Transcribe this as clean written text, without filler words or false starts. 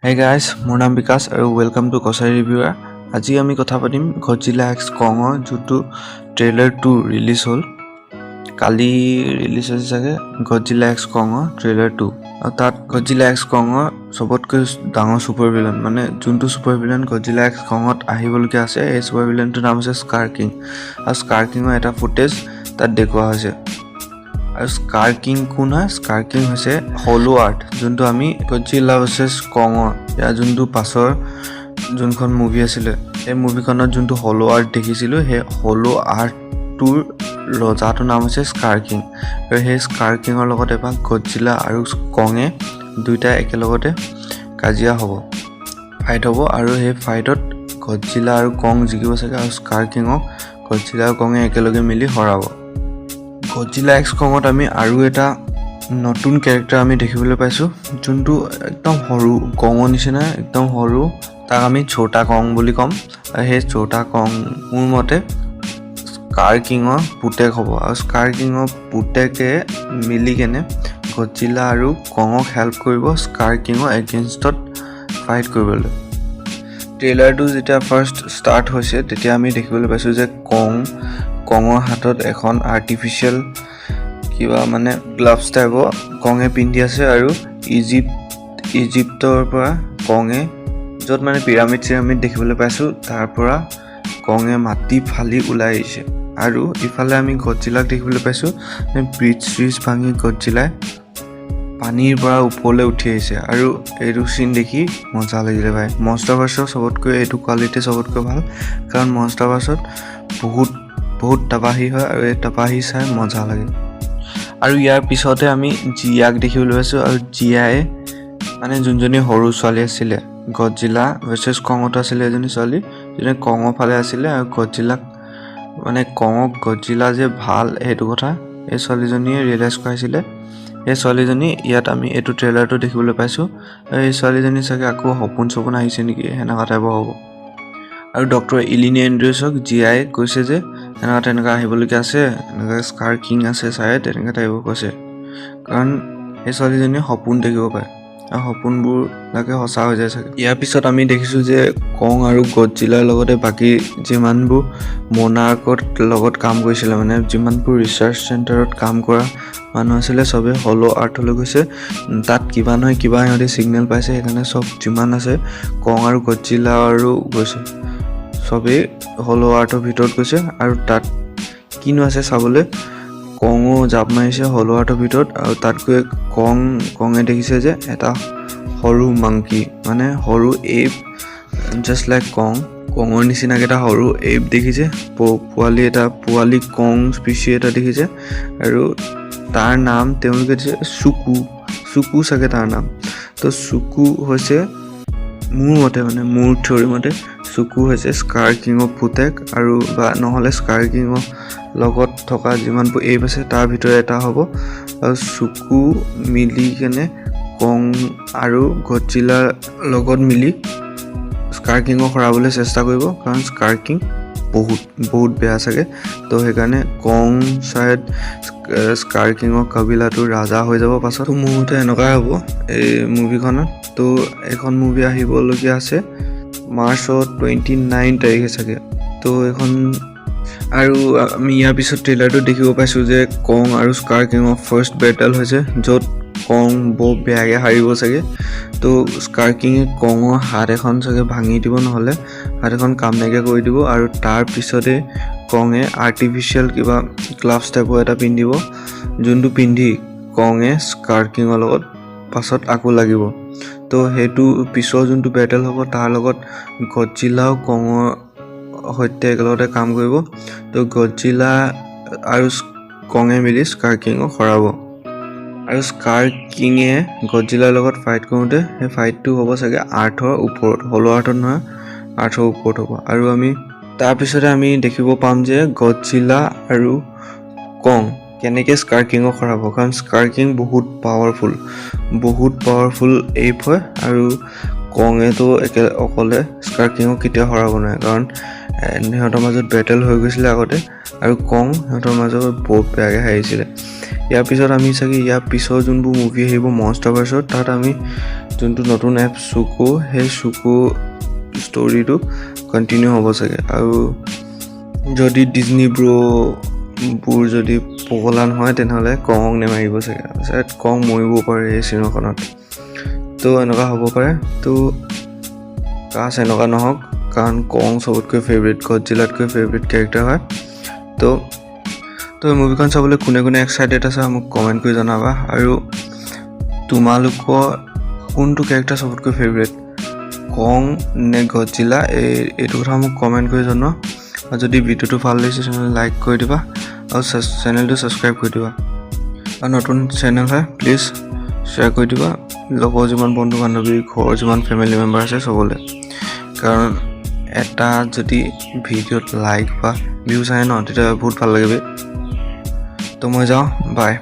Hey guys, মোৰ নাম বিকাশ আৰু ৱেলকাম টু কছাৰী ৰিভিউৱাৰ। আজি আমি কথা পাতিম গডজিলা এক্স কঙৰ যোনটো ট্ৰেইলাৰ 2 ৰিলিজ হ'ল। কালি ৰিলিজ হৈছে চাগে গডজিলা এক্স কঙৰ ট্ৰেইলাৰ 2। আৰু তাত গডজিলা এক্স কঙৰ চবতকৈ ডাঙৰ ছুপাৰ ভিলেন মানে যোনটো ছুপাৰ ভিলেন গডজিলা এক্স কঙত আহিবলগীয়া আছে এই ছুপাৰ ভিলেনটোৰ নাম হৈছে স্কাৰ কিং। আৰু স্কাৰ কিঙৰ এটা ফুটেজ তাত দেখুওৱা হৈছে। আৰু স্কাৰ কিং কোন হয়? স্কাৰ কিং হৈছে হলো আৰ্ট, যোনটো আমি গডজিলা ভাৰ্চেছ কঙৰ ইয়াৰ যোনটো পাছৰ যোনখন মুভি আছিলে সেই মুভিখনত যোনটো হলো আৰ্ট দেখিছিলোঁ, সেই হলো আৰ্টটোৰ ৰজাটোৰ নাম হৈছে স্কাৰ কিং। আৰু সেই স্কাৰ কিঙৰ লগত এবাৰ গডজিলা আৰু কঙে দুয়োটা একেলগতে কাজিয়া হ'ব, ফাইট হ'ব। আৰু সেই ফাইটত গডজিলা আৰু কং জিকিব চাগে, আৰু স্কাৰ কিঙক গডজিলা আৰু কঙে একেলগে মিলি হৰাব। গডজিলা এক্স কঙত আমি আৰু এটা নতুন কেৰেক্টাৰ আমি দেখিবলৈ পাইছোঁ, যোনটো একদম সৰু কঙৰ নিচিনা একদম সৰু। তাক আমি ছোটা কং বুলি ক'ম। আৰু সেই ছোটা কং মোৰ মতে স্কাৰ কিঙৰ পুতেক হ'ব। আৰু স্কাৰ কিঙৰ পুতেকে মিলি কেনে গডজিলা আৰু কঙক হেল্প কৰিব স্কাৰ কিঙৰ এগেইনষ্টত ফাইট কৰিবলৈ। ট্ৰেইলাৰটো যেতিয়া ফাৰ্ষ্ট ষ্টাৰ্ট হৈছে তেতিয়া আমি দেখিবলৈ পাইছোঁ যে কঙৰ হাতত এখন আৰ্টিফিচিয়েল কিবা মানে গ্লাভছ টাইপৰ কঙে পিন্ধি আছে। আৰু ইজিপ্তৰ পৰা কঙে য'ত মানে পিৰামিড দেখিবলৈ পাইছোঁ, তাৰ পৰা কঙে মাটি ফালি ওলাই আহিছে। আৰু ইফালে আমি গডজিলাক দেখিবলৈ পাইছোঁ, ব্ৰিজ ভাঙি গডজিলাই পানীৰ পৰা ওপৰলৈ উঠি আহিছে। আৰু এইটো চিন দেখি মজা লাগিলে ভাই। মনষ্টাৰভাৰ্ছৰ চবতকৈ এইটো কোৱালিটি চবতকৈ ভাল, কাৰণ মনষ্টাৰভাৰ্ছত বহুত তাবাহী হয় আৰু এই তাবাহী চাই মজা লাগে। আৰু ইয়াৰ পিছতে আমি জিয়াক দেখিবলৈ পাইছোঁ। আৰু জিয়াই মানে যোনজনী সৰু ছোৱালী আছিলে গডজিলা ভাৰ্চেছ কঙতো আছিলে, এজনী ছোৱালী যোনে কঙৰ ফালে আছিলে। আৰু গডজিলাক মানে কঙক গডজিলা যে ভাল সেইটো কথা এই ছোৱালীজনীয়ে ৰিয়েলাইজ কৰাইছিলে। এই ছোৱালীজনী ইয়াত আমি এইটো ট্ৰেইলাৰটো দেখিবলৈ পাইছোঁ। এই ছোৱালীজনী চাগে আকৌ সপোন আহিছে নেকি, সেনেকুৱা টাইপৰ হ'ব। আৰু ডক্টৰ ইলিনি এণ্ড্ৰিউছক জিয়াই কৈছে যে তেনেকুৱা আহিবলগীয়া আছে, এনেকুৱা স্কাৰ কিং আছে চাই তেনেকুৱা টাইপৰ কৈছে, কাৰণ সেই ছোৱালীজনীয়ে সপোন দেখিব পাৰে আৰু সপোনবোৰ লাগে সঁচা হৈ যায় চাগে। ইয়াৰ পিছত আমি দেখিছোঁ যে কং আৰু গডজিলাৰ লগতে বাকী যিমানবোৰ মনাৰ্কৰ লগত কাম কৰিছিলে, মানে যিমানবোৰ ৰিচাৰ্চ চেণ্টাৰত কাম কৰা মানুহ আছিলে, চবেই হলো আৰ্থলৈ গৈছে। তাত কিবা নহয় কিবা সিহঁতে ছিগনেল পাইছে, সেইকাৰণে চব যিমান আছে কং আৰু গডজিলা আৰু গৈছে, চবেই হলো আৰ্থৰ ভিতৰত গৈছে। আৰু তাত কিনো আছে চাবলৈ কঙো জাপ মাৰিছে হলো আৰ্থৰ ভিতৰত। আৰু তাত গৈ কঙে দেখিছে যে এটা সৰু মাংকি, মানে সৰু এপ জাষ্ট লাইক কঙৰ নিচিনাকৈ এটা সৰু এপ দেখিছে, পোৱালি কং স্পিচি এটা দেখিছে। আৰু তাৰ নাম তেওঁলোকে দিছে চুকু চাগে তাৰ নাম। তো চুকু হৈছে মোৰ থিয়ৰী মতে চুকু হৈছে স্কাৰ কিঙৰ পুতেক, আৰু বা নহ'লে স্কাৰ কিঙৰ লগত থকা যিমানবোৰ এপ আছে তাৰ ভিতৰত এটা হ'ব। আৰু চুকু মিলি কেনে কং আৰু গডজিলাৰ লগত মিলি স্কাৰ কিঙক হৰাবলৈ চেষ্টা কৰিব, কাৰণ স্কাৰ কিং বহুত বেয়া চাগে। তো সেইকাৰণে কং চাইড স্কাৰ কিঙৰ কাবিলাটো ৰাজা হৈ যাব পাছত। মোৰ মতে এনেকুৱাই হ'ব এই মুভিখনত। তো এইখন মুভি আহিবলগীয়া আছে মাৰ্চৰ 29 তাৰিখে চাগে। তো এইখন আৰু আমি ইয়াৰ পিছত ট্ৰেইলাৰটো দেখিব পাইছোঁ যে কং আৰু স্কাৰ কিঙৰ ফাৰ্ষ্ট বেটেল হৈছে, য'ত কং বৰ বেয়াকৈ হাৰিব চাগে। তো স্কাৰ কিঙে কঙৰ হাত এখন চাগে ভাঙি দিব, নহ'লে হাত এখন কাম নাইকিয়া কৰি দিব। আৰু তাৰ পিছতে কঙে আৰ্টিফিচিয়েল কিবা গ্লাভছ টাইপৰ এটা পিন্ধিব, যোনটো পিন্ধি কঙে স্কাৰ কিঙৰ লগত পাছত আকৌ লাগিব। তো সেইটো পিছৰ যোনটো বেটেল হ'ব তাৰ লগত গডজিলাও কঙৰ সৈতে একেলগতে কাম কৰিব। তো গডজিলা আৰু কঙে মিলি স্কাৰ কিঙক হৰাব। আৰু স্কাৰ কিঙে গডজিলাৰ লগত ফাইট কৰোঁতে সেই ফাইটটো হ'ব চাগে আৰ্থৰ ওপৰত, হলো আৰ্থত নহয়, আৰ্থৰ ওপৰত হ'ব। আৰু আমি তাৰপিছতে আমি দেখিব পাম যে গডজিলা আৰু কং কেনেকৈ স্কাৰ কিঙক হৰাব, কাৰণ স্কাৰ কিং বহুত পাৱাৰফুল এপ হয়। আৰু কঙেতো অকলে স্কাৰ কিঙক কেতিয়াও হৰাব নোৱাৰে, কাৰণ সিহঁতৰ মাজত বেটেল হৈ গৈছিলে আগতে। আৰু কং সিহঁতৰ মাজত বহুত বেয়াকৈ হাৰিছিলে। ইয়াৰ পিছত আমি চাগে ইয়াৰ পিছৰ যোনবোৰ মুভি আহিব মনষ্টাৰভাৰ্ছত তাত আমি যোনটো নতুন এপ চুকু সেই চুকু ষ্টৰিটো কণ্টিনিউ হ'ব চাগে। আৰু যদি ডিজনি ব্ৰ'বোৰ যদি পগলা নহয় তেনেহ'লে কঙক নেমাৰিব চাগে, চাগে কং মৰিব পাৰে এই চিনেমাখনত। তো এনেকুৱা হ'ব পাৰে। তো কাছ এনেকুৱা নহওক, কাৰণ কং চবতকৈ ফেভৰেট, গডজিলাতকৈ ফেভৰেট কেৰেক্টাৰ হয়। তো মুভিখন চাবলৈ কোনে কোনে এক্সাইটেড আছে মোক কমেণ্ট কৰি জনাবা। আৰু তোমালোকৰ কোনটো কেৰেক্টাৰ চবতকৈ ফেভৰেট, কং নে গডজিলা, এইটো কথা মোক কমেণ্ট কৰি জনোৱা। আৰু যদি ভিডিঅ'টো ভাল লাগিছে তেনেহ'লে লাইক কৰি দিবা আৰু চেনেলটো ছাবস্ক্ৰাইব কৰি দিবা। আৰু নতুন চেনেল হয় প্লিজ শ্বেয়াৰ কৰি দিবা লগৰ যিমান বন্ধু বান্ধৱী, ঘৰৰ যিমান ফেমিলি মেম্বাৰ আছে চবলৈ। কাৰণ এটা যদি ভিডিঅ'ত লাইক বা ভিউজ আহে ন তেতিয়া বহুত ভাল লাগে। তো মই যাওঁ, বাই।